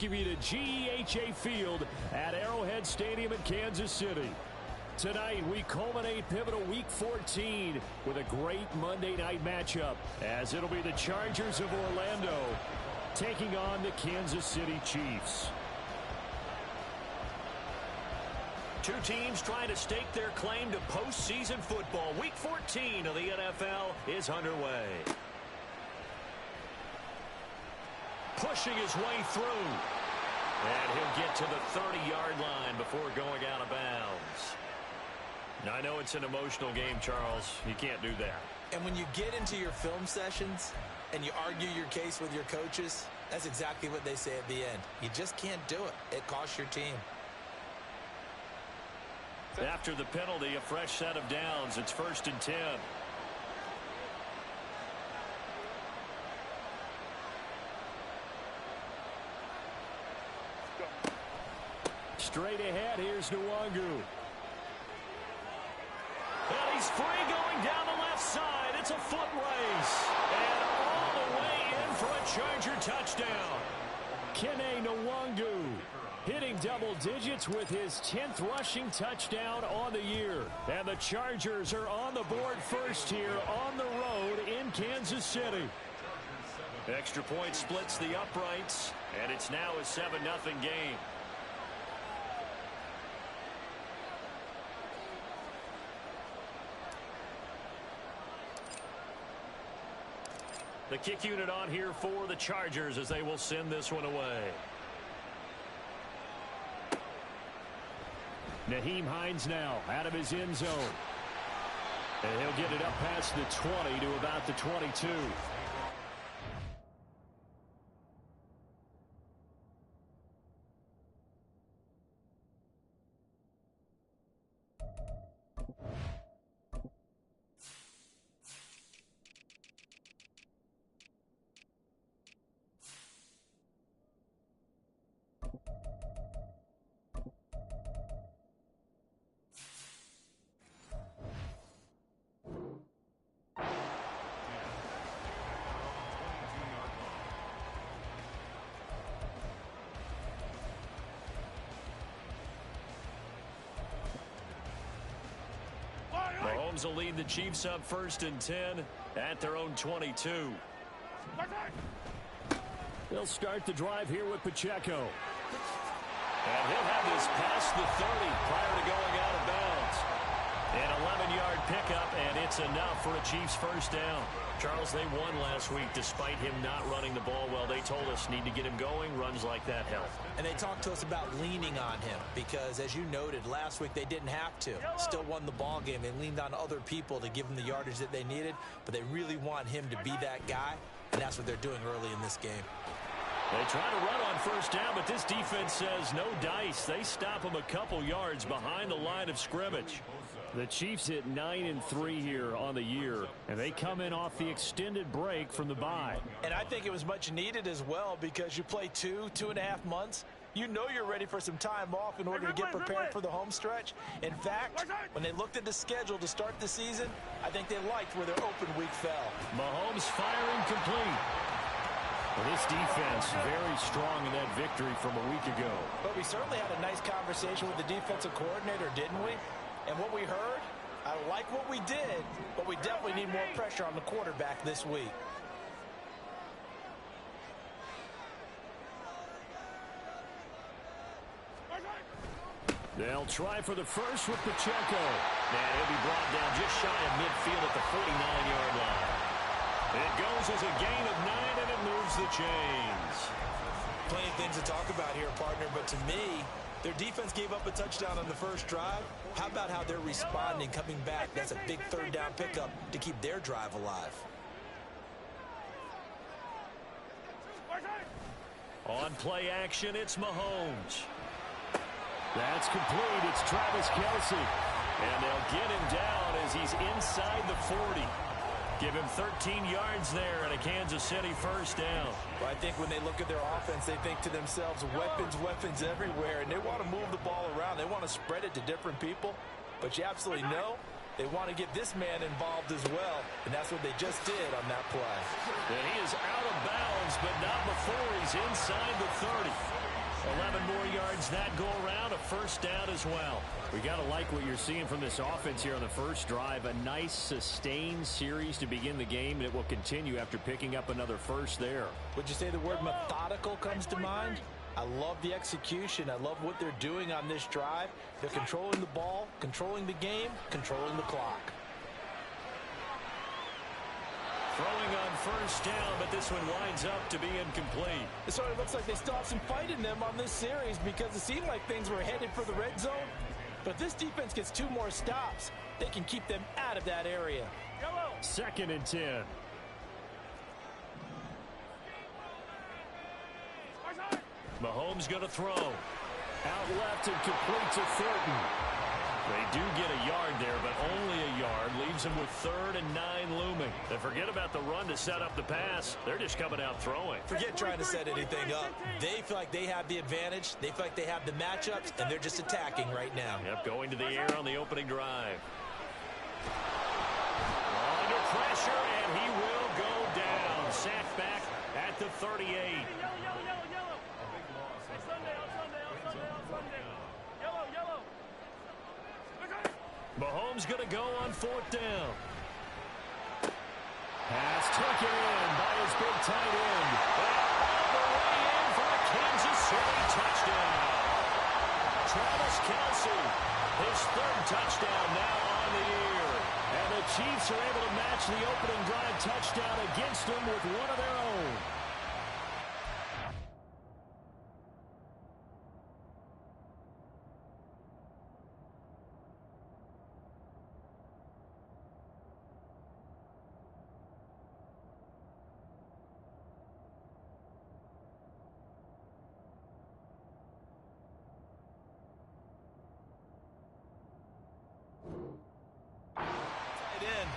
Give you to GEHA Field at Arrowhead Stadium in Kansas City. Tonight, we culminate pivotal Week 14 with a great Monday night matchup, as it'll be the Chargers of Orlando taking on the Kansas City Chiefs. Two teams trying to stake their claim to postseason football. Week 14 of the NFL is underway. Pushing his way through. And he'll get to the 30-yard line before going out of bounds. Now, I know it's an emotional game, Charles. You can't do that. And when you get into your film sessions and you argue your case with your coaches, that's exactly what they say at the end. You just can't do it. It costs your team. After the penalty, a fresh set of downs. It's 1st and 10. Straight ahead, here's Nwangu. And he's free going down the left side. It's a foot race. And all the way in for a Charger touchdown. Kene Nwangu hitting double digits with his 10th rushing touchdown on the year. And the Chargers are on the board first here on the road in Kansas City. Extra point splits the uprights, and it's now a 7-0 game. The kick unit on here for the Chargers as they will send this one away. Nyheim Hines now out of his end zone. And he'll get it up past the 20 to about the 22. Mahomes will lead the Chiefs up 1st and 10 at their own 22. They'll start the drive here with Pacheco. And he'll have this past the 30 prior to going out of bounds. An 11-yard pickup, and it's enough for a Chiefs first down. Charles, they won last week despite him not running the ball well. They told us need to get him going. Runs like that help. And they talked to us about leaning on him because, as you noted, last week they didn't have to. Still won the ball game. They leaned on other people to give them the yardage that they needed, but they really want him to be that guy, and that's what they're doing early in this game. They try to run on first down, but this defense says no dice. They stop him a couple yards behind the line of scrimmage. The Chiefs hit 9-3 here on the year, and they come in off the extended break from the bye. And I think it was much needed as well because you play 2.5 months. You know you're ready for some time off in order to get prepared for the home stretch. In fact, when they looked at the schedule to start the season, I think they liked where their open week fell. Mahomes firing complete. Well, this defense very strong in that victory from a week ago. But we certainly had a nice conversation with the defensive coordinator, didn't we? And what we heard, I like what we did, but we definitely need more pressure on the quarterback this week. They'll try for the first with Pacheco. And he'll be brought down just shy of midfield at the 49-yard line. It goes as a gain of 9, and it moves the chains. Plenty of things to talk about here, partner, but to me, their defense gave up a touchdown on the first drive. How about how they're responding, coming back? That's a big third down pickup to keep their drive alive. On play action, it's Mahomes. That's complete. It's Travis Kelce. And they'll get him down as he's inside the 40. Give him 13 yards there and a Kansas City first down. Well, I think when they look at their offense, they think to themselves, weapons, weapons everywhere, and they want to move the ball around. They want to spread it to different people, but you absolutely know they want to get this man involved as well, and that's what they just did on that play. And he is out of bounds, but not before he's inside the 30. returns that go around, a first down as well. We got to like what you're seeing from this offense here on the first drive. A nice, sustained series to begin the game, and it will continue after picking up another first there. Would you say the word methodical comes to mind? I love the execution. I love what they're doing on this drive. They're controlling the ball, controlling the game, controlling the clock. Throwing on first down, but this one winds up to be incomplete. It sort of looks like they still have some fight in them on this series because it seemed like things were headed for the red zone. But if this defense gets 2 more stops, they can keep them out of that area. 2nd and 10. Mahomes going to throw. Out left and complete to Thornton. They do get a yard there, but only a yard. Leaves them with 3rd and 9 looming. They forget about the run to set up the pass. They're just coming out throwing. Forget trying to set anything up. They feel like they have the advantage. They feel like they have the matchups, and they're just attacking right now. Yep, going to the air on the opening drive. Under pressure, and he will go down. Sacked back at the 38. Mahomes going to go on 4th down. Pass taken in by his big tight end. All the way in for a Kansas City touchdown. Travis Kelce, his 3rd touchdown now on the year. And the Chiefs are able to match the opening drive touchdown against them with one of their own.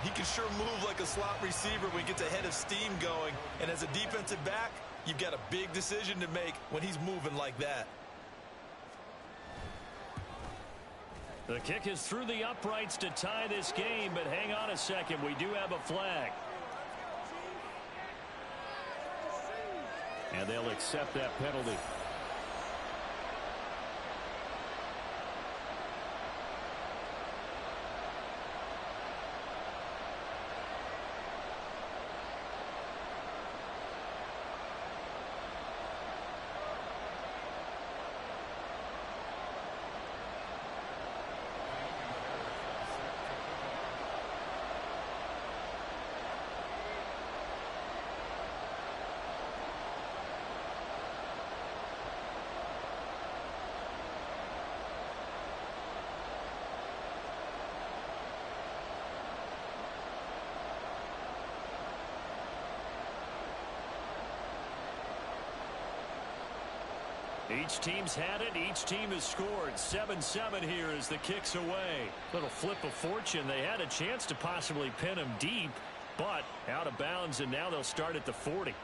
He can sure move like a slot receiver when he gets a head of steam going. And as a defensive back, you've got a big decision to make when he's moving like that. The kick is through the uprights to tie this game, but hang on a second. We do have a flag. And they'll accept that penalty. Each team's had it. Each team has scored. 7-7 here as the kick's away. Little flip of fortune. They had a chance to possibly pin him deep, but out of bounds, and now they'll start at the 40.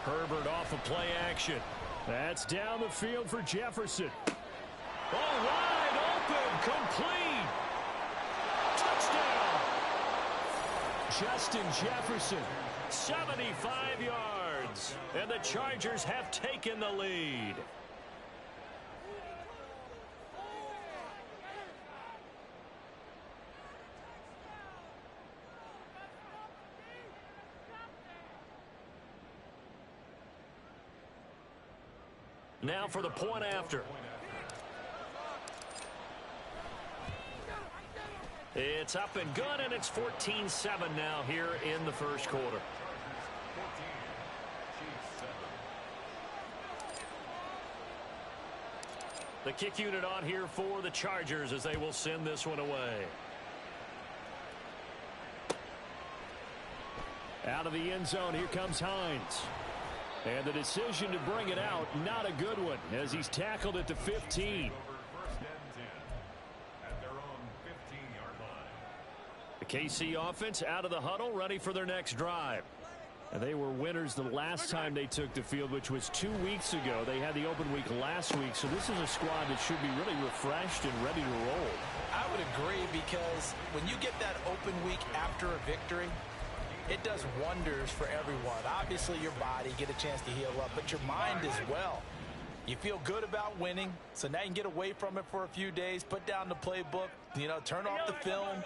Herbert off of play action. That's down the field for Jefferson. Oh, wide open, complete. Touchdown. Justin Jefferson. 75 yards. And the Chargers have taken the lead. Now for the point after. It's up and good, and it's 14-7 now here in the first quarter. The kick unit on here for the Chargers as they will send this one away. Out of the end zone, here comes Hines. And the decision to bring it out, not a good one, as he's tackled at the 15. KC offense out of the huddle, ready for their next drive. And they were winners the last time they took the field, which was 2 weeks ago. They had the open week last week, so this is a squad that should be really refreshed and ready to roll. I would agree, because when you get that open week after a victory, it does wonders for everyone. Obviously, your body get a chance to heal up, but your mind as well. You feel good about winning, so now you can get away from it for a few days, put down the playbook, turn off the film.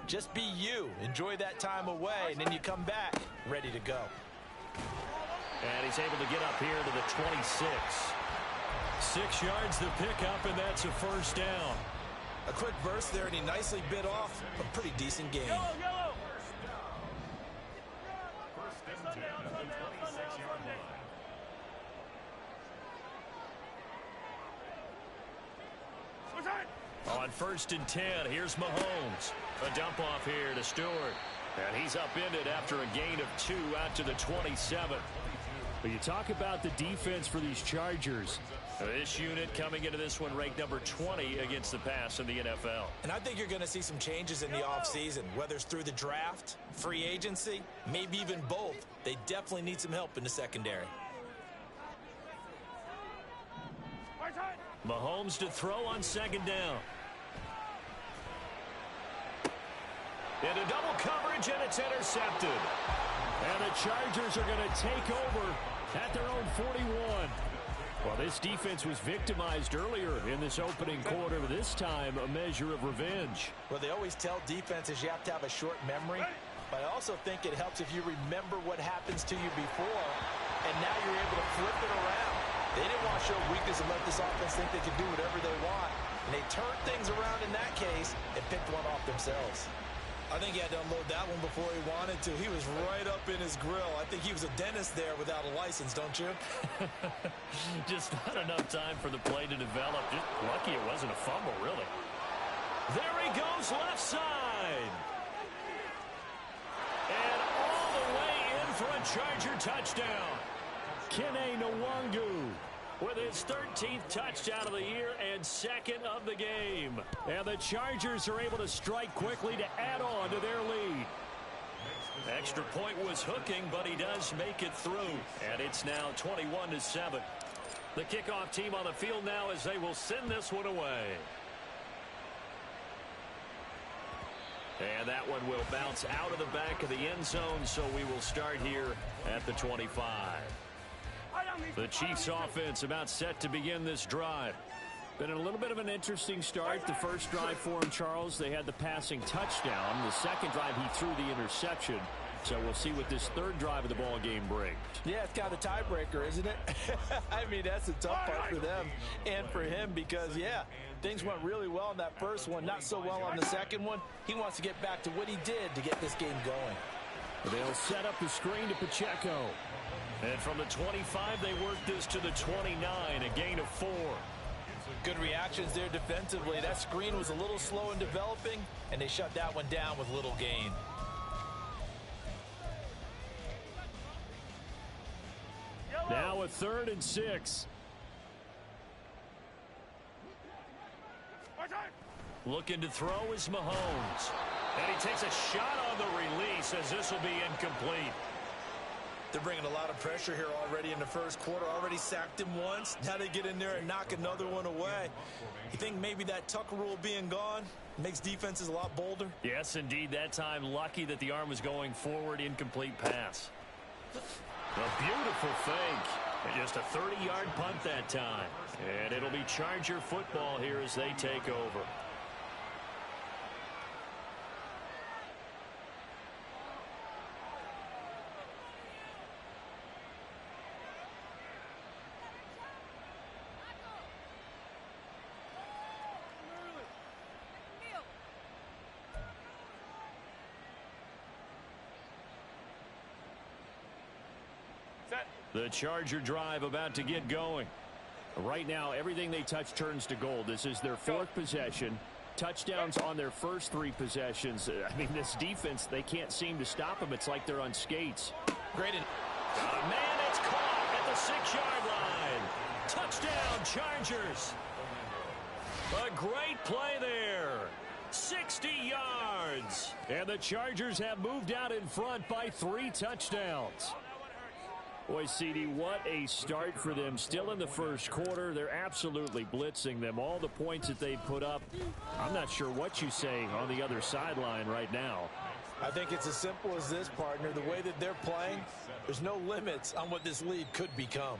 Just be you. Enjoy that time away, and then you come back ready to go. And he's able to get up here to the 26. 6 yards to pick up, and that's a first down. A quick burst there, and he nicely bit off a pretty decent game. On 1st and 10, here's Mahomes. A dump off here to Stewart. And he's upended after a gain of 2 out to the 27. But you talk about the defense for these Chargers. This unit coming into this one ranked number 20 against the pass in the NFL. And I think you're going to see some changes in the offseason, whether it's through the draft, free agency, maybe even both. They definitely need some help in the secondary. Mahomes to throw on 2nd down. Into double coverage, and it's intercepted. And the Chargers are going to take over at their own 41. Well, this defense was victimized earlier in this opening quarter. This time, a measure of revenge. Well, they always tell defenses you have to have a short memory. But I also think it helps if you remember what happens to you before, and now you're able to flip it around. They didn't want to show weakness and let this offense think they could do whatever they want. And they turned things around in that case and picked one off themselves. I think he had to unload that one before he wanted to. He was right up in his grill. I think he was a dentist there without a license, don't you? Just not enough time for the play to develop. Just lucky it wasn't a fumble, really. There he goes, left side. And all the way in for a Charger touchdown. Kene Nwangu with his 13th touchdown of the year and 2nd of the game. And the Chargers are able to strike quickly to add on to their lead. Extra point was hooking, but he does make it through. And it's now 21-7. The kickoff team on the field now as they will send this one away. And that one will bounce out of the back of the end zone, so we will start here at the 25. The Chiefs offense about set to begin this drive. Been a little bit of an interesting start. The first drive for him, Charles, they had the passing touchdown. The second drive, he threw the interception. So we'll see what this third drive of the ball game brings. Yeah, it's kind of a tiebreaker, isn't it? I mean, that's a tough part for them and for him because, yeah, things went really well in that first one, not so well on the second one. He wants to get back to what he did to get this game going. They'll set up the screen to Pacheco. And from the 25, they work this to the 29, a gain of 4. Good reactions there defensively. That screen was a little slow in developing, and they shut that one down with little gain. Now a 3rd and 6. Looking to throw is Mahomes. And he takes a shot on the release as this will be incomplete. They're bringing a lot of pressure here already in the first quarter. Already sacked him once. Now they get in there and knock another one away. You think maybe that Tucker rule being gone makes defenses a lot bolder? Yes, indeed. That time, lucky that the arm was going forward. Incomplete pass. A beautiful fake. And just a 30-yard punt that time. And it'll be Charger football here as they take over. The Charger drive about to get going. Right now, everything they touch turns to gold. This is their 4th possession. Touchdowns on their first 3 possessions. I mean, this defense, they can't seem to stop them. It's like they're on skates. Great. Man, it's caught at the 6-yard line. Touchdown, Chargers. A great play there. 60 yards. And the Chargers have moved out in front by 3 touchdowns. Boy, CD, what a start for them. Still in the first quarter. They're absolutely blitzing them. All the points that they put up, I'm not sure what you say on the other sideline right now. I think it's as simple as this, partner. The way that they're playing, there's no limits on what this league could become.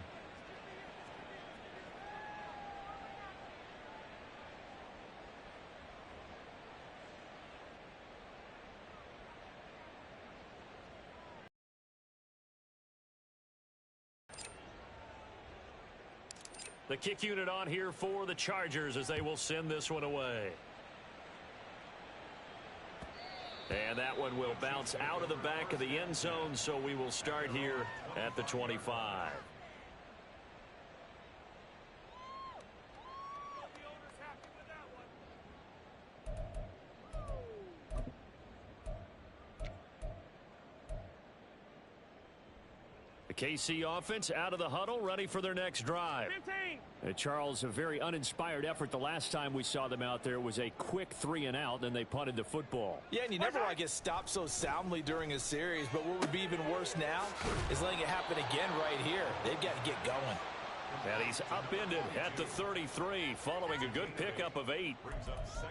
The kick unit on here for the Chargers as they will send this one away. And that one will bounce out of the back of the end zone, so we will start here at the 25. The KC offense out of the huddle, ready for their next drive. Charles, a very uninspired effort. The last time we saw them out there was a quick 3-and-out, and they punted the football. Yeah, and you never want to get stopped so soundly during a series, but what would be even worse now is letting it happen again right here. They've got to get going. And he's upended at the 33 following a good pickup of 8.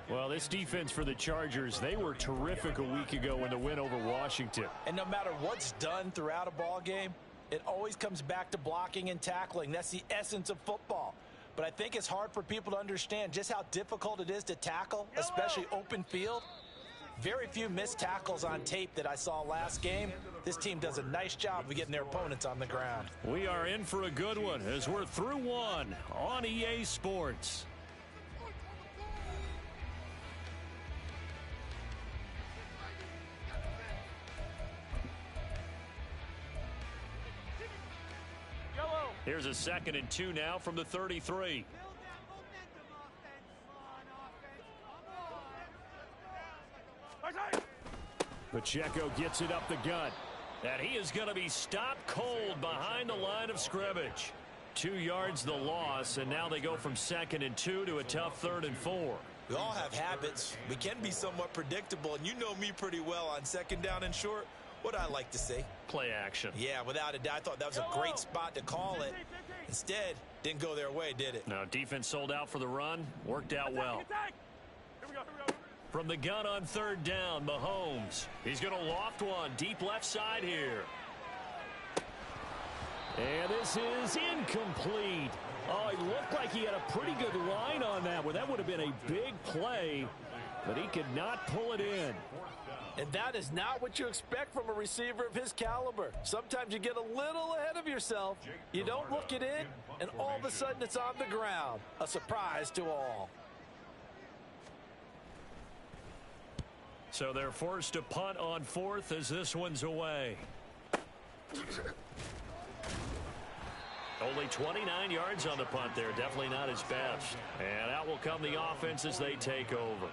Well, this defense for the Chargers, they were terrific a week ago in the win over Washington. And no matter what's done throughout a ball game, it always comes back to blocking and tackling. That's the essence of football. But I think it's hard for people to understand just how difficult it is to tackle, especially open field. Very few missed tackles on tape that I saw last game. This team does a nice job of getting their opponents on the ground. We are in for a good one as we're through one on EA Sports. Here's a 2nd and 2 now from the 33. Pacheco gets it up the gut. And he is going to be stopped cold behind the line of scrimmage. 2 yards the loss, and now they go from 2nd and 2 to a tough 3rd and 4. We all have habits. We can be somewhat predictable, and you know me pretty well on 2nd down and short. What I like to say? Play action. Yeah, without a doubt. I thought that was a great spot to call it. Instead, didn't go their way, did it? No, defense sold out for the run. Worked out well. From the gun on 3rd down, Mahomes. He's going to loft one deep left side here. And this is incomplete. Oh, it looked like he had a pretty good line on that one. That would have been a big play, but he could not pull it in. And that is not what you expect from a receiver of his caliber. Sometimes you get a little ahead of yourself. You don't look it in, and all of a sudden it's on the ground. A surprise to all. So they're forced to punt on 4th as this one's away. Only 29 yards on the punt there. Definitely not his best. And out will come the offense as they take over.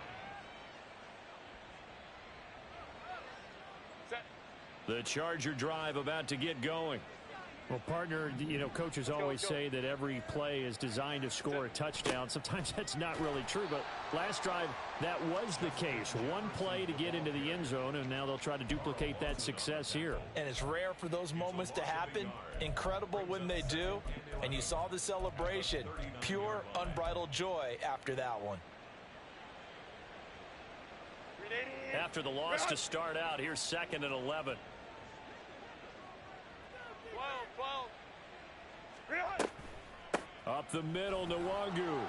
The Charger drive about to get going. Well, partner, you know, coaches always say that every play is designed to score a touchdown. Sometimes that's not really true, but last drive, that was the case. One play to get into the end zone, and now they'll try to duplicate that success here. And it's rare for those moments to happen. Incredible when they do. And you saw the celebration. Pure, unbridled joy after that one. After the loss to start out, here's 2nd and 11. Up the middle, Nwangu.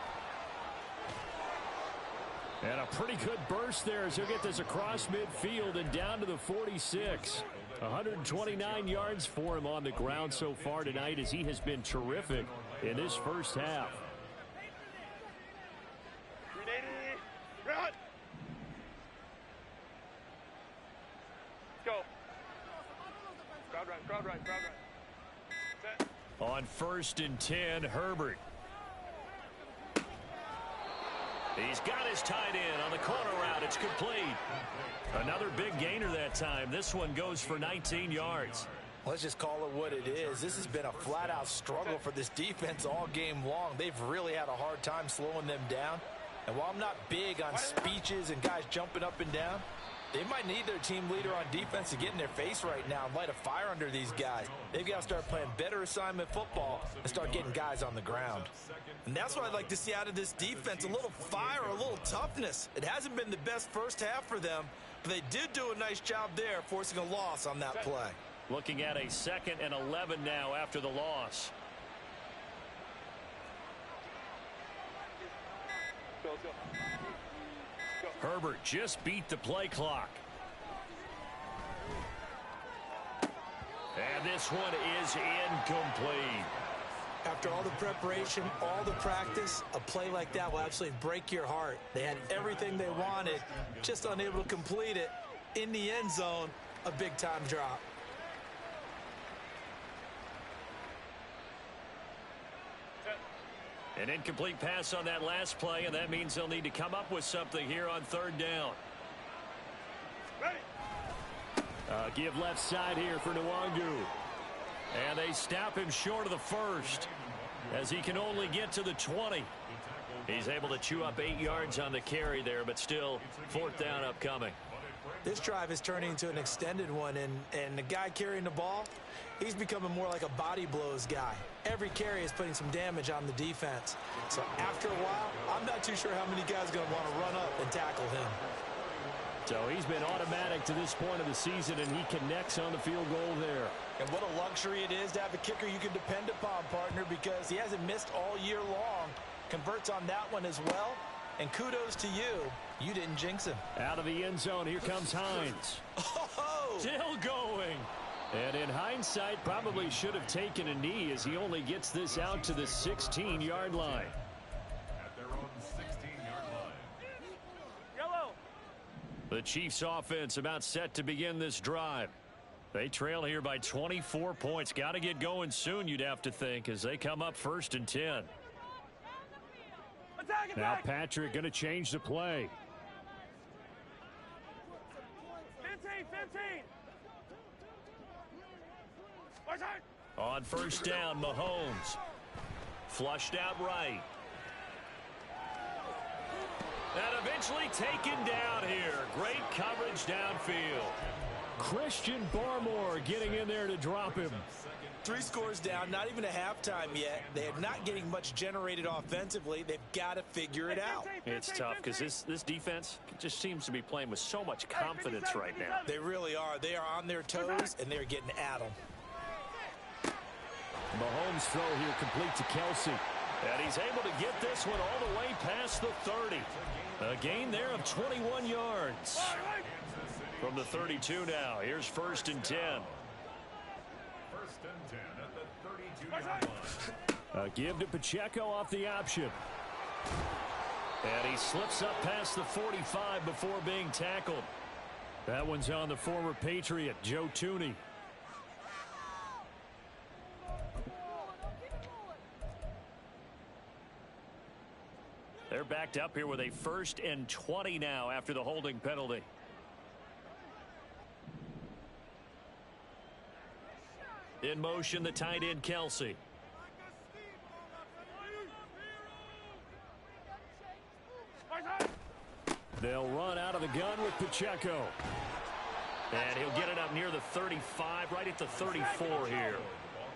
And a pretty good burst there as he'll get this across midfield and down to the 46. 129 yards for him on the ground so far tonight as he has been terrific in this first half. Crowd right. On 1st and 10, Herbert. He's got his tight end on the corner route. It's complete. Another big gainer that time. This one goes for 19 yards. Let's just call it what it is. This has been a flat-out struggle for this defense all game long. They've really had a hard time slowing them down. And while I'm not big on speeches and guys jumping up and down, they might need their team leader on defense to get in their face right now and light a fire under these guys. They've got to start playing better assignment football and start getting guys on the ground. And that's what I'd like to see out of this defense, a little fire, a little toughness. It hasn't been the best first half for them, but they did do a nice job there, forcing a loss on that play. Looking at a 2nd and 11 now after the loss. Herbert just beat the play clock. And this one is incomplete. After all the preparation, all the practice, a play like that will absolutely break your heart. They had everything they wanted, just unable to complete it. In the end zone, a big-time drop. An incomplete pass on that last play, and that means they'll need to come up with something here on 3rd down. Give left side here for Nwangu. And they stop him short of the first as he can only get to the 20. He's able to chew up 8 yards on the carry there, but still 4th down upcoming. This drive is turning into an extended one, and the guy carrying the ball, he's becoming more like a body blows guy. Every carry is putting some damage on the defense. So after a while, I'm not too sure how many guys are going to want to run up and tackle him. So he's been automatic to this point of the season, and he connects on the field goal there. And what a luxury it is to have a kicker you can depend upon, partner, because he hasn't missed all year long. Converts on that one as well. And kudos to you. You didn't jinx him. Out of the end zone, here comes Hines. Oh! Still going. And in hindsight, probably should have taken a knee as he only gets this out to the 16-yard line. At their own 16-yard line. Yellow. The Chiefs offense about set to begin this drive. They trail here by 24 points. Got to get going soon, you'd have to think, as they come up 1st and 10. Now Patrick going to change the play. 15. On 1st down, Mahomes. Flushed out right. And eventually taken down here. Great coverage downfield. Christian Barmore getting in there to drop him. 3 scores down, not even a halftime yet. They are not getting much generated offensively. They've got to figure it out. It's tough because this defense just seems to be playing with so much confidence right now. They really are. They are on their toes, and they're getting at them. Mahomes' throw here complete to Kelsey. And he's able to get this one all the way past the 30. A gain there of 21 yards. From the 32 now. Here's 1st and 10. 1st and 10 at the 32-yard line. A give to Pacheco off the option. And he slips up past the 45 before being tackled. That one's on the former Patriot, Joe Thuney. They're backed up here with a 1st and 20 now after the holding penalty. In motion, the tight end, Kelsey. They'll run out of the gun with Pacheco. And he'll get it up near the 35, right at the 34 here.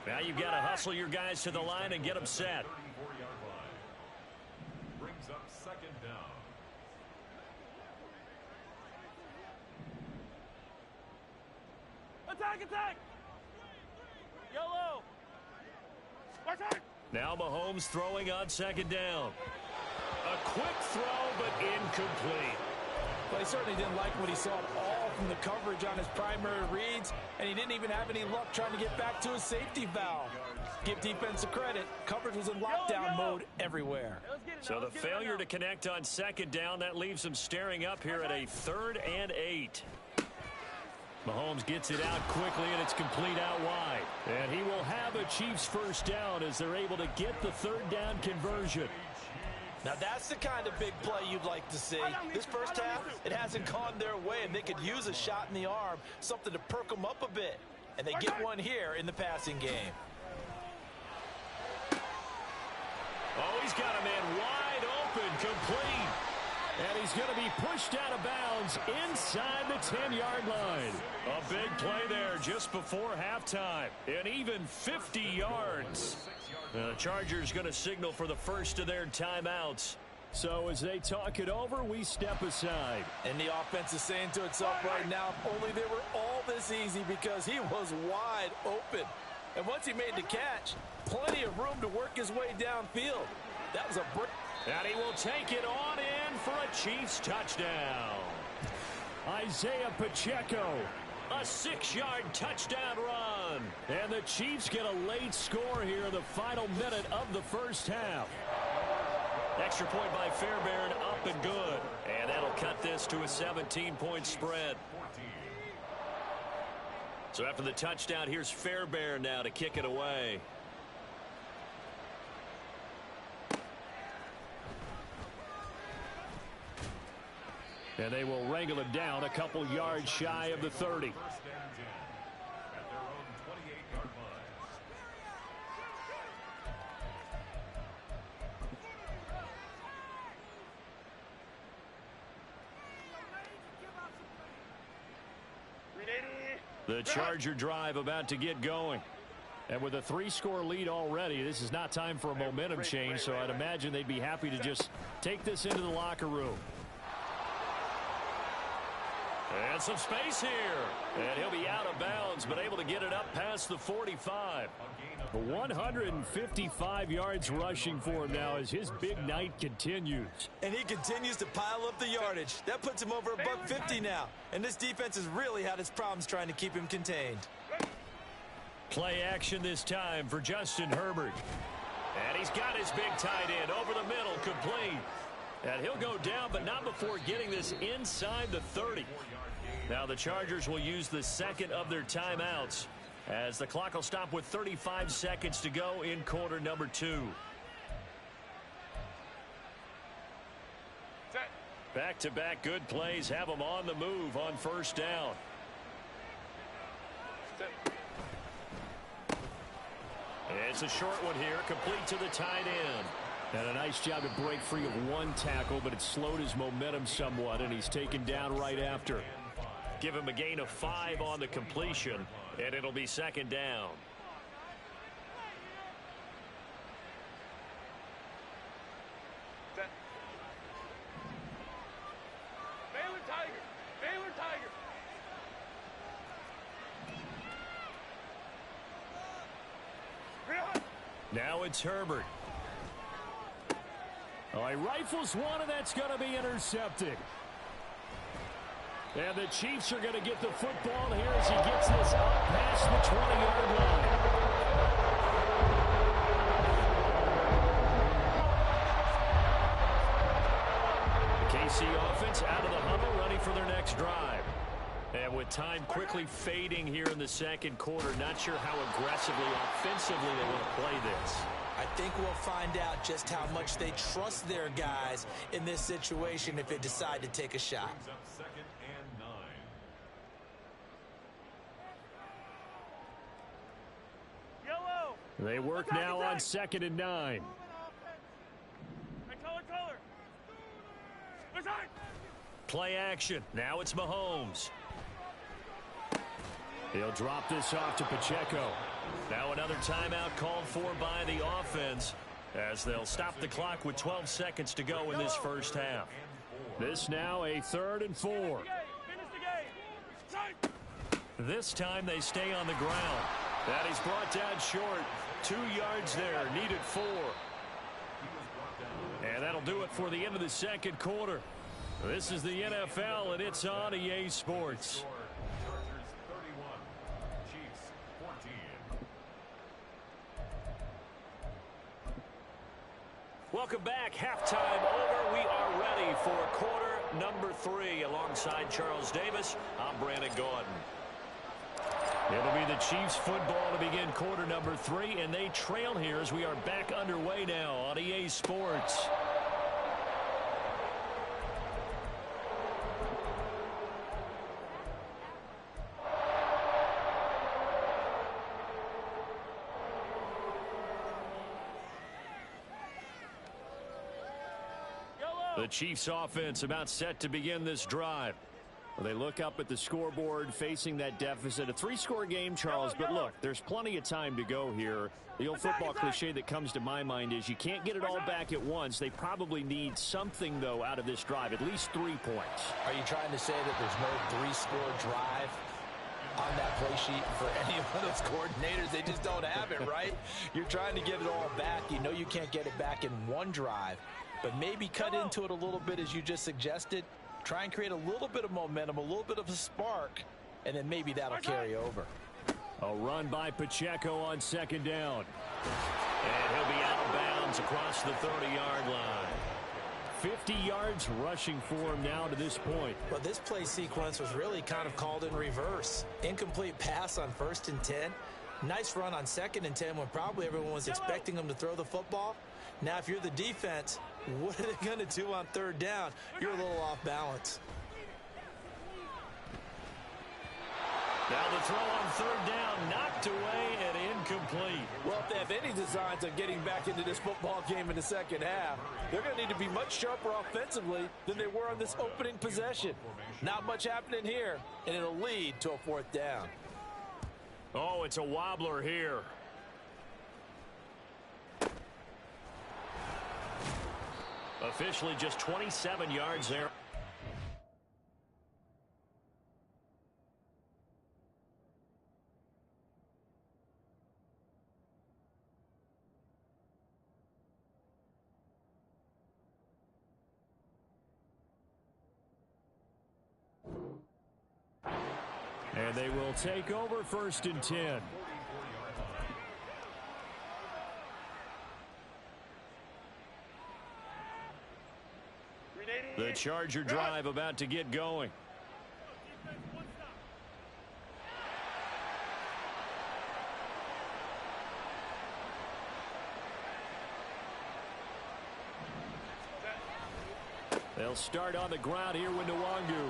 Now you've got to hustle your guys to the line and get them set. 34-yard line. Brings up 2nd down. Attack! Yellow! Now Mahomes throwing on 2nd down. A quick throw, but incomplete. Well, he certainly didn't like what he saw at all from the coverage on his primary reads, and he didn't even have any luck trying to get back to his safety valve. Give defense credit. Coverage was in lockdown mode everywhere. So the failure to connect on 2nd down, that leaves him staring up here at a 3rd and 8. Mahomes gets it out quickly, and it's complete out wide. And he will have a Chiefs 1st down as they're able to get the 3rd down conversion. Now that's the kind of big play you'd like to see. This first half, it hasn't gone their way, and they could use a shot in the arm, something to perk them up a bit. And they get one here in the passing game. Oh, he's got a man wide open, complete. And he's going to be pushed out of bounds inside the 10-yard line. A big play there just before halftime. And even 50 yards. The Chargers going to signal for the first of their timeouts. So as they talk it over, we step aside. And the offense is saying to itself right now, if only they were all this easy, because he was wide open. And once he made the catch, plenty of room to work his way downfield. That was a break. And he will take it on in for a Chiefs touchdown. Isaiah Pacheco. A 6-yard touchdown run. And the Chiefs get a late score here in the final minute of the first half. Extra point by Fairbairn, up and good. And that'll cut this to a 17-point spread. So after the touchdown, here's Fairbairn now to kick it away. And they will wrangle him down a couple yards shy of the 30. First and 10 at their own 28-yard line. The Charger drive about to get going. And with a 3-score lead already, this is not time for a momentum change, so I'd imagine they'd be happy to just take this into the locker room. And some space here. And he'll be out of bounds, but able to get it up past the 45. 155 yards rushing for him now as his big night continues. And he continues to pile up the yardage. That puts him over $150 now. And this defense has really had its problems trying to keep him contained. Play action this time for Justin Herbert. And he's got his big tight end over the middle, complete. And he'll go down, but not before getting this inside the 30. Now the Chargers will use the second of their timeouts as the clock will stop with 35 seconds to go in quarter number 2. Back-to-back good plays have them on the move on first down. It's a short one here, complete to the tight end. And a nice job to break free of one tackle, but it slowed his momentum somewhat, and he's taken down right after. Give him a gain of 5 on the completion, and it'll be second down. Baylor Tiger! Baylor Tiger! Now it's Herbert. Oh, he rifles one, and that's going to be intercepted. And the Chiefs are going to get the football here as he gets this up past the 20-yard line. The KC offense out of the huddle, ready for their next drive. And with time quickly fading here in the second quarter, not sure how aggressively, offensively they want to play this. I think we'll find out just how much they trust their guys in this situation if they decide to take a shot. Brings up second and 9. Yellow! They work now on 2nd and 9. Hey, color! Attack! Play action. Now it's Mahomes. He'll drop this off to Pacheco. Now another timeout called for by the offense as they'll stop the clock with 12 seconds to go in this first half. This now a 3rd and 4. Finish the game! This time they stay on the ground. That is brought down short. 2 yards there, needed 4. And that'll do it for the end of the second quarter. This is the NFL, and it's on EA Sports. Chargers 31, Chiefs 14. Welcome back. Halftime over. We are ready for quarter number 3. Alongside Charles Davis, I'm Brandon Gordon. It'll be the Chiefs football to begin quarter number 3, and they trail here as we are back underway now on EA Sports. The Chiefs offense about set to begin this drive. Well, they look up at the scoreboard facing that deficit. A 3-score game, Charles, but look, there's plenty of time to go here. The old football cliche that comes to my mind is you can't get it all back at once. They probably need something, though, out of this drive, at least 3 points. Are you trying to say that there's no 3-score drive on that play sheet for any of those coordinators? They just don't have it, right? You're trying to get it all back. You know you can't get it back in one drive, but maybe cut into it a little bit as you just suggested. Try and create a little bit of momentum, a little bit of a spark, and then maybe that'll carry over. A run by Pacheco on 2nd down. And he'll be out of bounds across the 30-yard line. 50 yards rushing for him now to this point. Well, this play sequence was really kind of called in reverse. Incomplete pass on 1st and 10. Nice run on 2nd and 10 when probably everyone was expecting him to throw the football. Now, if you're the defense, what are they going to do on 3rd down? You're a little off balance. Now the throw on 3rd down, knocked away and incomplete. Well, if they have any designs on getting back into this football game in the second half, they're going to need to be much sharper offensively than they were on this opening possession. Not much happening here, and it'll lead to a 4th down. Oh, it's a wobbler here. Officially just 27 yards there. And they will take over 1st and 10. The Charger drive about to get going. They'll start on the ground here with Nwangu.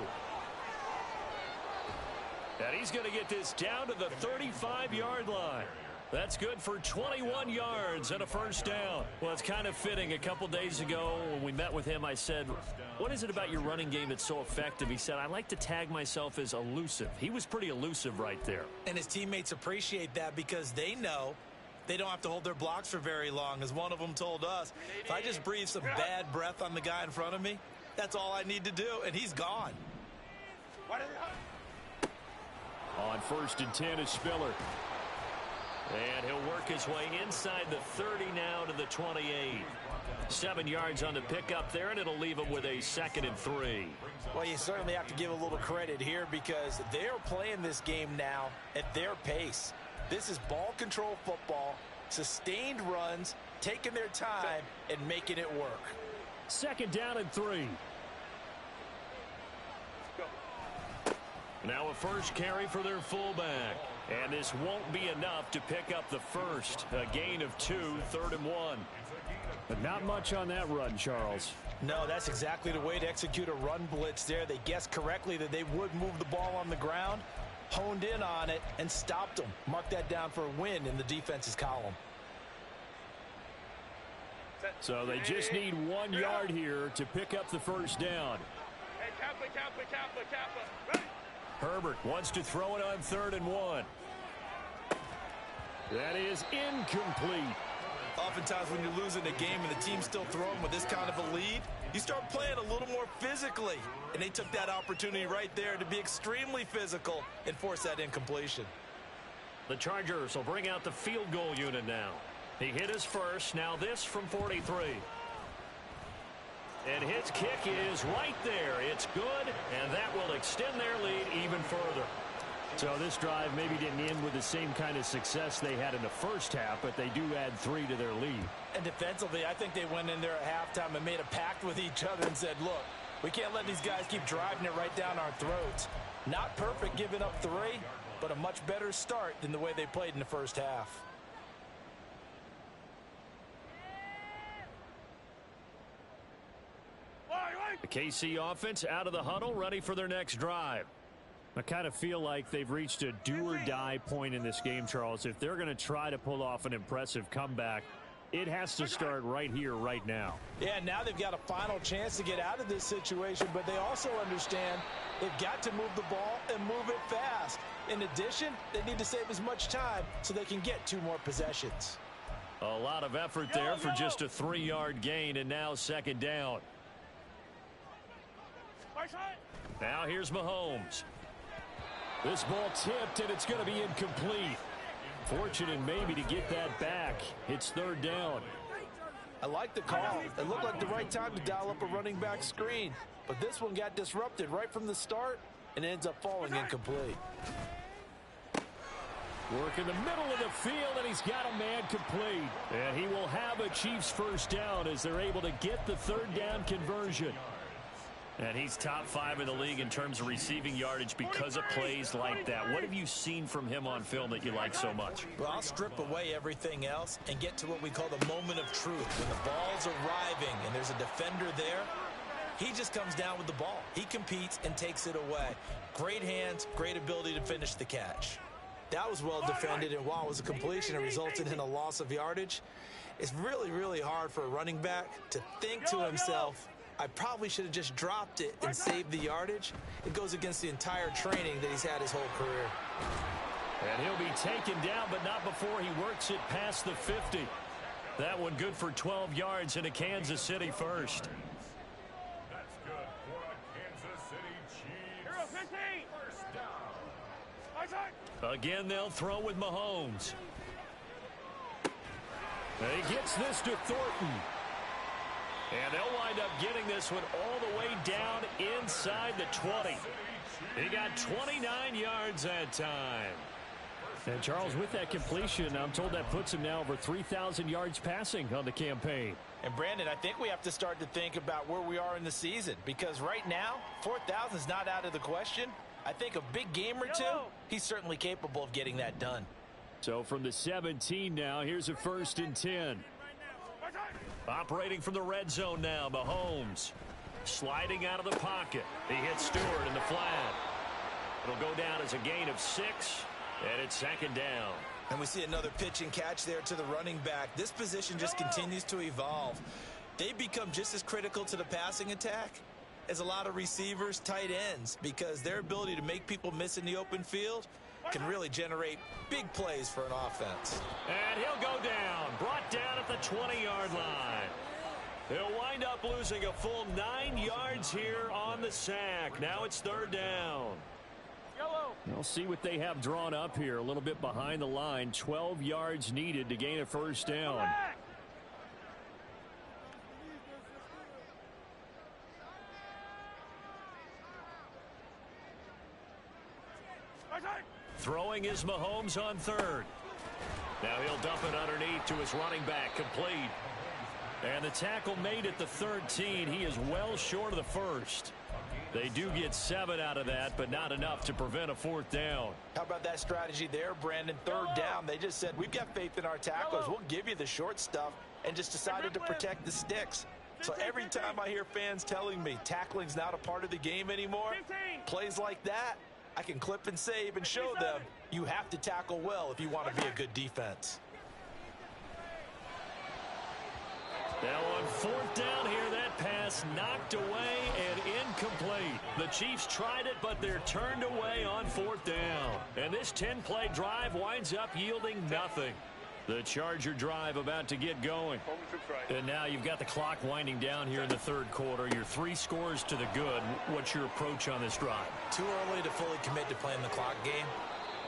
And he's going to get this down to the 35-yard line. That's good for 21 yards and a 1st down. Well, it's kind of fitting. A couple days ago when we met with him, I said, what is it about your running game that's so effective? He said, I like to tag myself as elusive. He was pretty elusive right there. And his teammates appreciate that because they know they don't have to hold their blocks for very long. As one of them told us, if I just breathe some bad breath on the guy in front of me, that's all I need to do, and he's gone. On 1st and 10 is Spiller. And he'll work his way inside the 30 now to the 28. 7 yards on the pickup there, and it'll leave him with a 2nd and 3. Well, you certainly have to give a little credit here because they're playing this game now at their pace. This is ball control football, sustained runs, taking their time, and making it work. 2nd down and 3. Now a first carry for their fullback. And this won't be enough to pick up the first. A gain of 2, 3rd and 1. But not much on that run, Charles. No, that's exactly the way to execute a run blitz there. They guessed correctly that they would move the ball on the ground, honed in on it, and stopped them. Mark that down for a win in the defense's column. So they just need 1 yard here to pick up the 1st down. Hey, Kappa. Ready? Herbert wants to throw it on 3rd and 1. That is incomplete. Oftentimes when you're losing a game and the team's still throwing with this kind of a lead, you start playing a little more physically. And they took that opportunity right there to be extremely physical and force that incompletion. The Chargers will bring out the field goal unit now. He hit his first, now this from 43. And his kick is right there. It's good, and that will extend their lead even further. So this drive maybe didn't end with the same kind of success they had in the first half, but they do add 3 to their lead. And defensively, I think they went in there at halftime and made a pact with each other and said, look, we can't let these guys keep driving it right down our throats. Not perfect giving up 3, but a much better start than the way they played in the first half. The KC offense out of the huddle, ready for their next drive. I kind of feel like they've reached a do-or-die point in this game, Charles. If they're going to try to pull off an impressive comeback, It has to start right here, right now. Yeah, now they've got a final chance to get out of this situation, but they also understand they've got to move the ball and move it fast. In addition, they need to save as much time so they can get 2 more possessions. A lot of effort there for just a 3-yard gain, and now second down. Now here's Mahomes. This ball tipped, and it's going to be incomplete. Fortunate maybe to get that back. It's third down. I like the call. It looked like the right time to dial up a running back screen. But this one got disrupted right from the start and ends up falling incomplete. Work in the middle of the field, and he's got a man complete. And he will have a Chiefs first down as they're able to get the third down conversion. And he's top 5 in the league in terms of receiving yardage because of plays like that. What have you seen from him on film that you like so much? Well, I'll strip away everything else and get to what we call the moment of truth. When the ball's arriving and there's a defender there, he just comes down with the ball. He competes and takes it away. Great hands, great ability to finish the catch. That was well defended, and while it was a completion, it resulted in a loss of yardage. It's really, really hard for a running back to think to himself, I probably should have just dropped it and saved the yardage. It goes against the entire training that he's had his whole career. And he'll be taken down, but not before he works it past the 50. That one good for 12 yards into Kansas City first. That's good for a Kansas City Chiefs. First down. Again, they'll throw with Mahomes. And he gets this to Thornton. And they'll wind up getting this one all the way down inside the 20. He got 29 yards that time. And Charles, with that completion, I'm told that puts him now over 3,000 yards passing on the campaign. And Brandon, I think we have to start to think about where we are in the season, because right now, 4,000 is not out of the question. I think a big game or 2, he's certainly capable of getting that done. So from the 17 now, here's a 1st and 10. Operating from the red zone now, Mahomes. Sliding out of the pocket. He hits Stewart in the flat. It'll go down as a gain of 6, and it's second down. And we see another pitch and catch there to the running back. This position just continues to evolve. They've become just as critical to the passing attack as a lot of receivers, tight ends, because their ability to make people miss in the open field can really generate big plays for an offense. And he'll go down, brought down at the 20-yard line. He'll wind up losing a full 9 yards here on the sack. Now it's third down. We'll see what they have drawn up here. A little bit behind the line. 12 yards needed to gain a first down. Throwing is Mahomes on third. Now he'll dump it underneath to his running back, complete. And the tackle made at the 13. He is well short of the first. They do get 7 out of that, but not enough to prevent a fourth down. How about that strategy there, Brandon? Third down, they just said, we've got faith in our tacklers. We'll give you the short stuff, and just decided to protect the sticks. So every time I hear fans telling me tackling's not a part of the game anymore, plays like that, I can clip and save and show them you have to tackle well if you want to be a good defense. Now on fourth down here, that pass knocked away and incomplete. The Chiefs tried it, but they're turned away on fourth down. And this 10-play drive winds up yielding nothing. The Charger drive about to get going. And now you've got the clock winding down here in the third quarter. You're 3 scores to the good. What's your approach on this drive? Too early to fully commit to playing the clock game.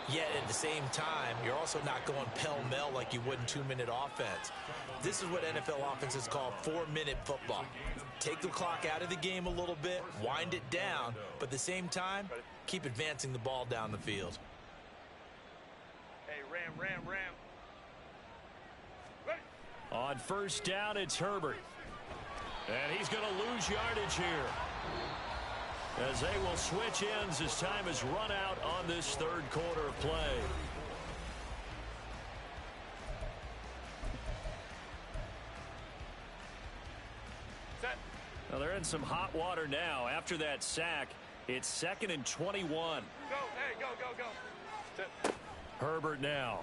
Yet at the same time, you're also not going pell-mell like you would in 2-minute offense. This is what NFL offenses call 4-minute football. Take the clock out of the game a little bit, wind it down, but at the same time, keep advancing the ball down the field. Hey, Ram. On first down, it's Herbert. And he's going to lose yardage here, as they will switch ends as time is run out on this third quarter of play. Set. Now they're in some hot water now. After that sack, it's 2nd and 21. Go. Hey, go. Set. Herbert now.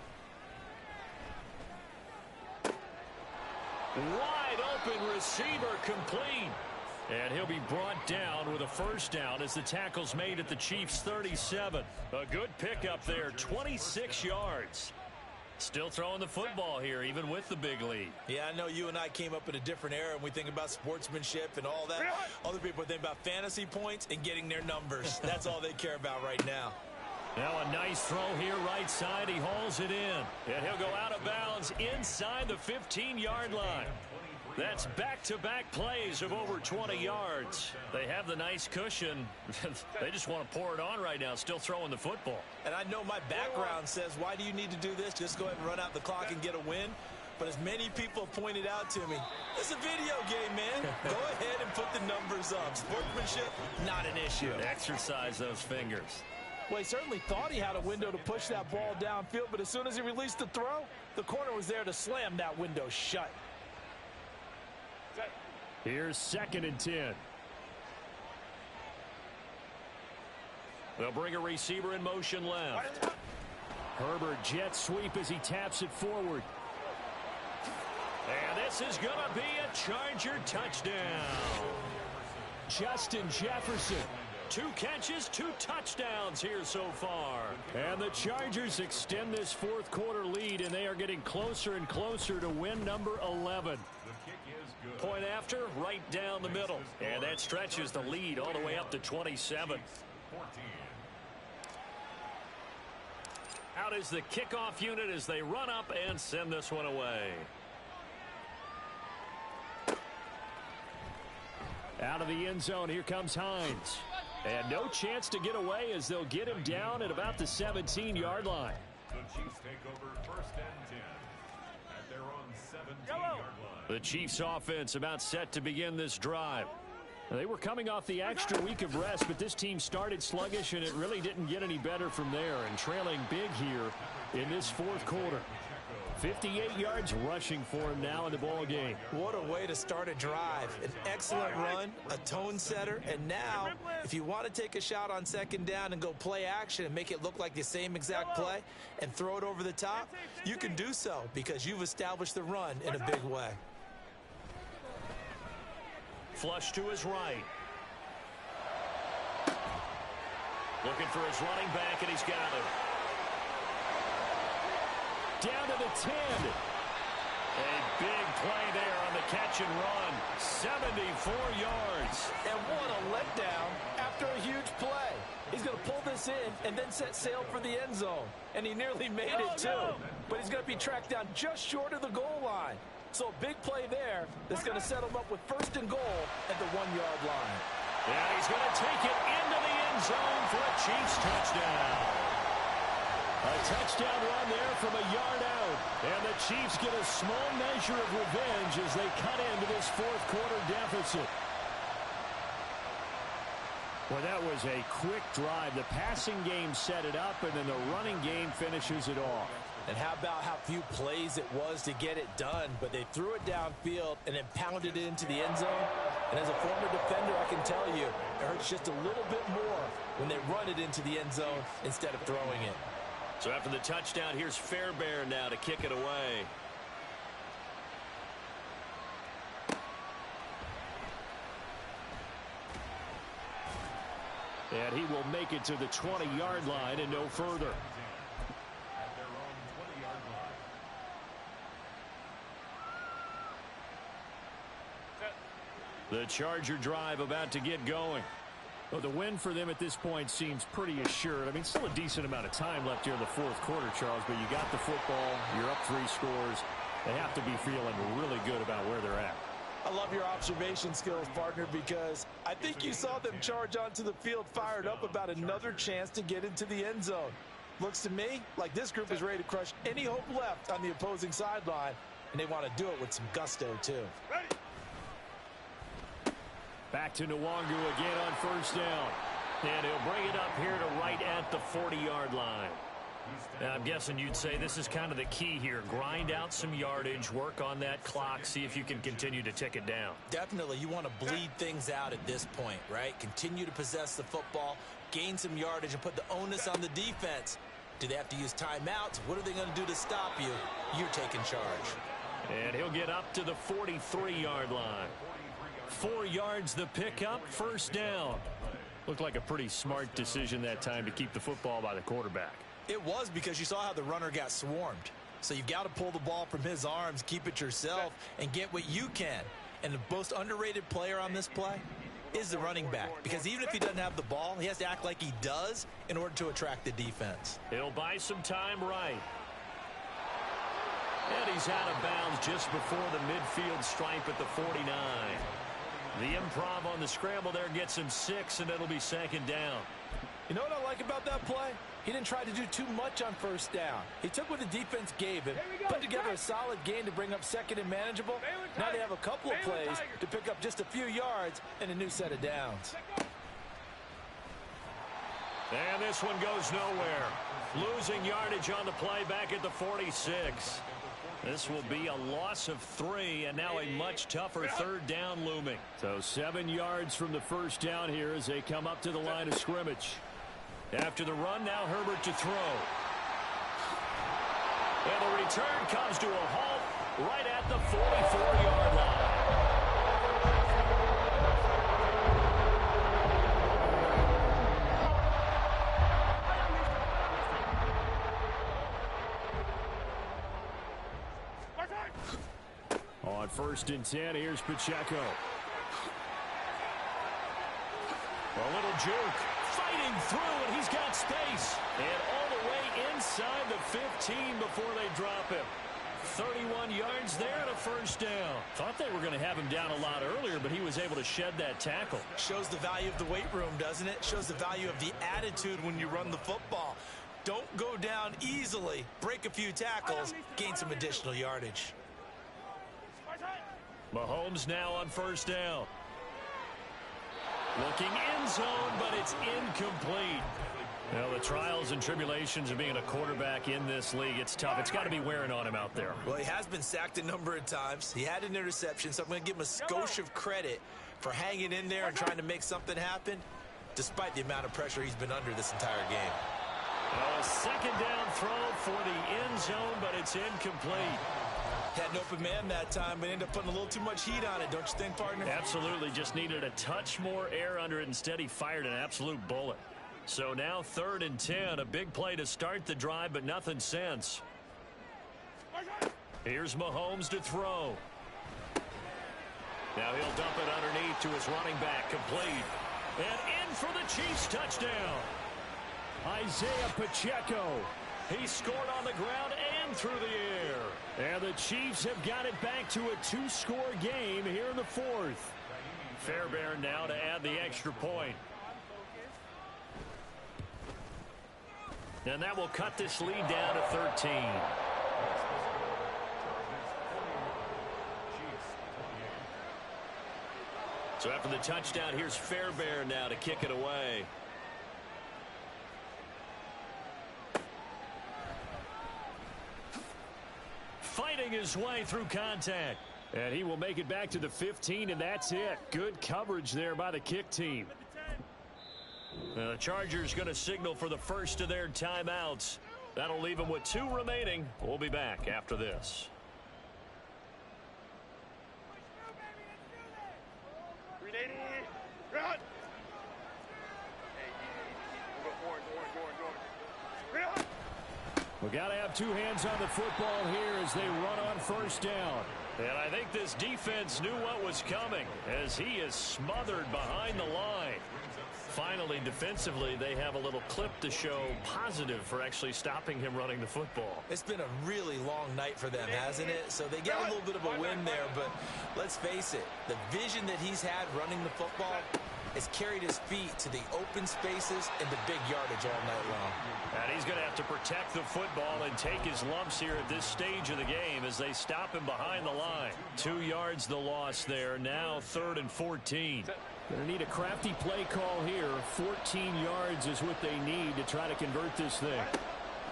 Wide open receiver complete. And he'll be brought down with a first down as the tackle's made at the Chiefs' 37. A good pickup there, 26 yards. Still throwing the football here, even with the big lead. Yeah, I know you and I came up in a different era, and we think about sportsmanship and all that. Other people think about fantasy points and getting their numbers. That's all they care about right now. Now a nice throw here right side. He hauls it in. And he'll go out of bounds inside the 15-yard line. That's back-to-back plays of over 20 yards. They have the nice cushion. They just want to pour it on right now, still throwing the football. And I know my background says, why do you need to do this? Just go ahead and run out the clock and get a win. But as many people pointed out to me, it's a video game, man. Go ahead and put the numbers up. Sportsmanship, not an issue. Exercise those fingers. Well, he certainly thought he had a window to push that ball downfield, but as soon as he released the throw, the corner was there to slam that window shut. Here's 2nd and 10. They'll bring a receiver in motion left. Herbert jet sweep as he taps it forward. And this is going to be a Charger touchdown. Justin Jefferson. 2 catches, 2 touchdowns here so far. And the Chargers extend this fourth quarter lead, and they are getting closer and closer to win number 11. Point after, right down the middle. And that stretches the lead all the way up to 27. Out is the kickoff unit as they run up and send this one away. Out of the end zone, here comes Hines. And no chance to get away as they'll get him down at about the 17-yard line. The Chiefs take over 1st and 10 at their own 17-yard line. The Chiefs offense about set to begin this drive. They were coming off the extra week of rest, but this team started sluggish, and it really didn't get any better from there, and trailing big here in this fourth quarter. 58 yards rushing for him now in the ball game. What a way to start a drive. An excellent run, a tone setter, and now if you want to take a shot on 2nd down and go play action and make it look like the same exact play and throw it over the top, you can do so because you've established the run in a big way. Flush to his right. Looking for his running back, and he's got it. Down to the 10. A big play there on the catch and run. 74 yards. And what a letdown after a huge play. He's going to pull this in and then set sail for the end zone. And he nearly made it too. But he's going to be tracked down just short of the goal line. So a big play there that's going to set him up with 1st and goal at the 1-yard line. And he's going to take it into the end zone for a Chiefs touchdown. A touchdown run there from a yard out. And the Chiefs get a small measure of revenge as they cut into this fourth quarter deficit. Well, that was a quick drive. The passing game set it up, and then the running game finishes it off. And how about how few plays it was to get it done, but they threw it downfield and then pounded it into the end zone. And as a former defender, I can tell you, it hurts just a little bit more when they run it into the end zone instead of throwing it. So after the touchdown, here's Fairbairn now to kick it away. And he will make it to the 20-yard line and no further. At their own 20-yard line. The Charger drive about to get going. Well, the win for them at this point seems pretty assured. I mean, still a decent amount of time left here in the fourth quarter, Charles, but you got the football, you're up 3 scores. They have to be feeling really good about where they're at. I love your observation skills, partner, because I think you saw them charge onto the field fired up about another chance to get into the end zone. Looks to me like this group is ready to crush any hope left on the opposing sideline, and they want to do it with some gusto, too. Back to Nwangu again on first down. And he'll bring it up here to right at the 40-yard line. Now, I'm guessing you'd say this is kind of the key here. Grind out some yardage, work on that clock, see if you can continue to tick it down. Definitely. You want to bleed things out at this point, right? Continue to possess the football, gain some yardage, and put the onus on the defense. Do they have to use timeouts? What are they going to do to stop you? You're taking charge. And he'll get up to the 43-yard line. 4 yards the pickup, first down. Looked like a pretty smart decision that time to keep the football by the quarterback. It was, because you saw how the runner got swarmed. So you've got to pull the ball from his arms, keep it yourself, and get what you can. And the most underrated player on this play is the running back, because even if he doesn't have the ball, he has to act like he does in order to attract the defense. He'll buy some time right. And he's out of bounds just before the midfield stripe at the 49. The improv on the scramble there gets him 6, and it'll be second down. You know what I like about that play? He didn't try to do too much on first down. He took what the defense gave him, put together a solid gain to bring up second and manageable. Now they have a couple of plays to pick up just a few yards and a new set of downs. And this one goes nowhere. Losing yardage on the play back at the 46. This will be a loss of 3, and now a much tougher third down looming. So 7 yards from the first down here as they come up to the line of scrimmage. After the run, now Herbert to throw. And the return comes to a halt right at the 44-yard line. On 1st and 10, here's Pacheco. A little juke. Fighting through, and he's got space. And all the way inside the 15 before they drop him. 31 yards there and a first down. Thought they were going to have him down a lot earlier, but he was able to shed that tackle. Shows the value of the weight room, doesn't it? Shows the value of the attitude when you run the football. Don't go down easily. Break a few tackles. Gain some additional yardage. Mahomes now on first down. Looking end zone, but it's incomplete. Now, the trials and tribulations of being a quarterback in this league, it's tough. It's got to be wearing on him out there. Well, he has been sacked a number of times. He had an interception, so I'm going to give him a skosh of credit for hanging in there and trying to make something happen, despite the amount of pressure he's been under this entire game. A second down throw for the end zone, but it's incomplete. Had an open man that time, but ended up putting a little too much heat on it, don't you think, partner? Absolutely. Just needed a touch more air under it. Instead, he fired an absolute bullet. So now 3rd and 10. A big play to start the drive, but nothing since. Here's Mahomes to throw. Now he'll dump it underneath to his running back. Complete. And in for the Chiefs touchdown. Isaiah Pacheco. He scored on the ground and through the air. And the Chiefs have got it back to a 2-score game here in the 4th. Fairbairn now to add the extra point. And that will cut this lead down to 13. So after the touchdown, here's Fairbairn now to kick it away. Fighting his way through contact. And he will make it back to the 15, and that's it. Good coverage there by the kick team. The Chargers going to signal for the first of their timeouts. That'll leave them with 2 remaining. We'll be back after this. We got to have 2 hands on the football here as they run on first down. And I think this defense knew what was coming as he is smothered behind the line. Finally, defensively, they have a little clip to show positive for actually stopping him running the football. It's been a really long night for them, hasn't it? So they get a little bit of a win there, but let's face it, the vision that he's had running the football has carried his feet to the open spaces and the big yardage all night long. And he's going to have to protect the football and take his lumps here at this stage of the game as they stop him behind the line. 2 yards the loss there. Now 3rd and 14. Going to need a crafty play call here. 14 yards is what they need to try to convert this thing.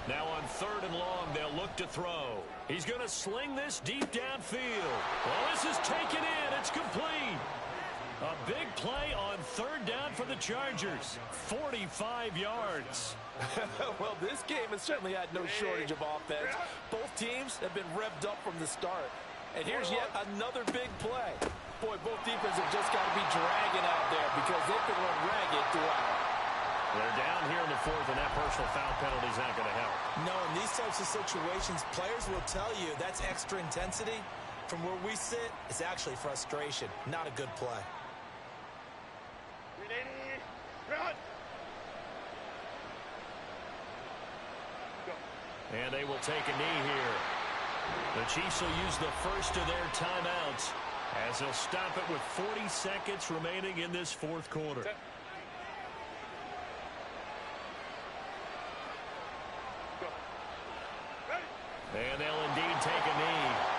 Now on 3rd and long, they'll look to throw. He's going to sling this deep downfield. Well, this is taken in. It's complete. A big play on 3rd down for the Chargers. 45 yards. Well, this game has certainly had no shortage of offense. Both teams have been revved up from the start. And here's yet another big play. Boy, both defenses have just got to be dragging out there because they've been run ragged throughout. They're down here in the fourth, and that personal foul penalty is not going to help. No, in these types of situations, players will tell you that's extra intensity. From where we sit, it's actually frustration, not a good play. Run. And they will take a knee here. The Chiefs will use the first of their timeouts as they'll stop it with 40 seconds remaining in this fourth quarter. Set. Go. Ready. And they'll indeed take a knee.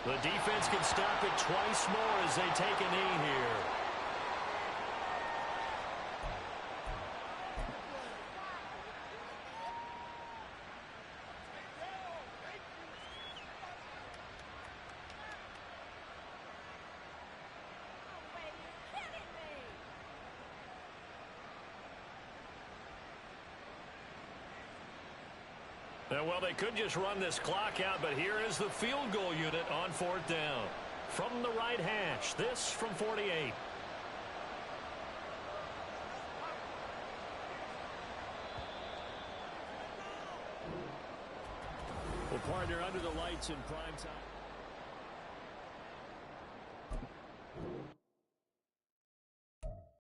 The defense can stop it twice more as they take a knee here. Well, they could just run this clock out, but here is the field goal unit on fourth down. From the right hash, this from 48. Well, partner, under the lights in prime time.